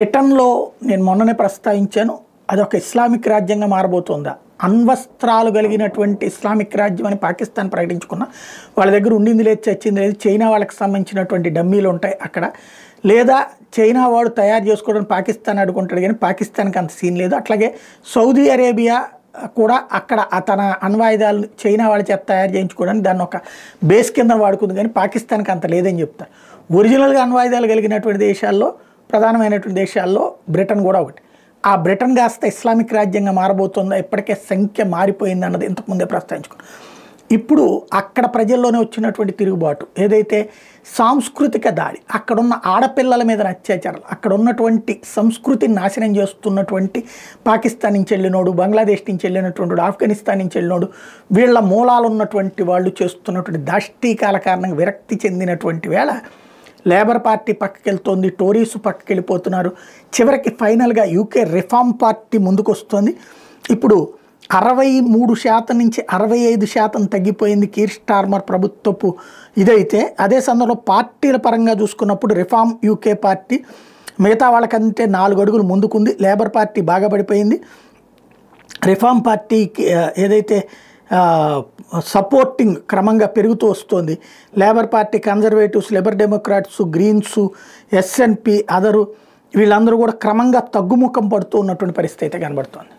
బ్రిటన్లో నేను మొన్ననే ప్రస్తావించాను, అదొక ఇస్లామిక్ రాజ్యంగా మారబోతోందా? అణ్వస్త్రాలు కలిగినటువంటి ఇస్లామిక్ రాజ్యం అని పాకిస్తాన్ ప్రకటించుకున్న వాళ్ళ దగ్గర ఉండింది లేదు, చచ్చింది లేదు. చైనా వాళ్ళకి సంబంధించినటువంటి డమ్మీలు ఉంటాయి అక్కడ, లేదా చైనా వాడు తయారు చేసుకోవడానికి పాకిస్తాన్ అడుగుంటాడు, కానీ పాకిస్తాన్కి అంత సీన్ లేదు. అట్లాగే సౌదీ అరేబియా కూడా అక్కడ తన అణ్వాయుధాలు చైనా వాళ్ళ చేత తయారు చేయించుకోవడానికి దాన్ని ఒక బేస్ కింద వాడుకుంది, కానీ పాకిస్తాన్కి అంత లేదని చెప్తారు. ఒరిజినల్గా అణ్వాయుధాలు కలిగినటువంటి దేశాల్లో, ప్రధానమైనటువంటి దేశాల్లో బ్రిటన్ కూడా ఒకటి. ఆ బ్రిటన్ కాస్త ఇస్లామిక్ రాజ్యంగా మారబోతుందా? ఇప్పటికే సంఖ్య మారిపోయింది అన్నది ఇంతకుముందే ప్రస్తావించుకున్నాం. ఇప్పుడు అక్కడ ప్రజల్లోనే వచ్చినటువంటి తిరుగుబాటు ఏదైతే సాంస్కృతిక దాడి, అక్కడున్న ఆడపిల్లల మీద అత్యాచారాలు, అక్కడ ఉన్నటువంటి సంస్కృతిని నాశనం చేస్తున్నటువంటి పాకిస్తాన్ నుంచి వెళ్ళినోడు, బంగ్లాదేశ్ నుంచి వెళ్ళినటువంటి, ఆఫ్ఘనిస్తాన్ నుంచి వెళ్ళినోడు, వీళ్ళ మూలాలు ఉన్నటువంటి వాళ్ళు చేస్తున్నటువంటి దాష్టీకాల కారణంగా విరక్తి చెందినటువంటి వేళ లేబర్ పార్టీ పక్కకి వెళ్తోంది, టోరీస్ పక్కకి వెళ్ళిపోతున్నారు. చివరికి ఫైనల్గా యూకే రిఫార్మ్ పార్టీ ముందుకు వస్తుంది. ఇప్పుడు 63% నుంచి 65% తగ్గిపోయింది కీర్ స్టార్మర్ ప్రభుత్వపు ఇదైతే. అదే సందర్భంలో పార్టీల పరంగా చూసుకున్నప్పుడు రిఫార్మ్ యూకే పార్టీ మిగతా వాళ్ళకంటే 4 అడుగులు ముందుకుంది. లేబర్ పార్టీ బాగా పడిపోయింది. రిఫార్మ్ పార్టీకి ఏదైతే సపోర్టింగ్ క్రమంగా పెరుగుతూ వస్తుంది. Labour party, conservatives, liberal democrats, greens, SNP, other వీళ్ళందరూ కూడా క్రమంగా తగ్గుముఖం పడుతూ ఉన్నటువంటి పరిస్థితి అయితే కనబడుతోంది.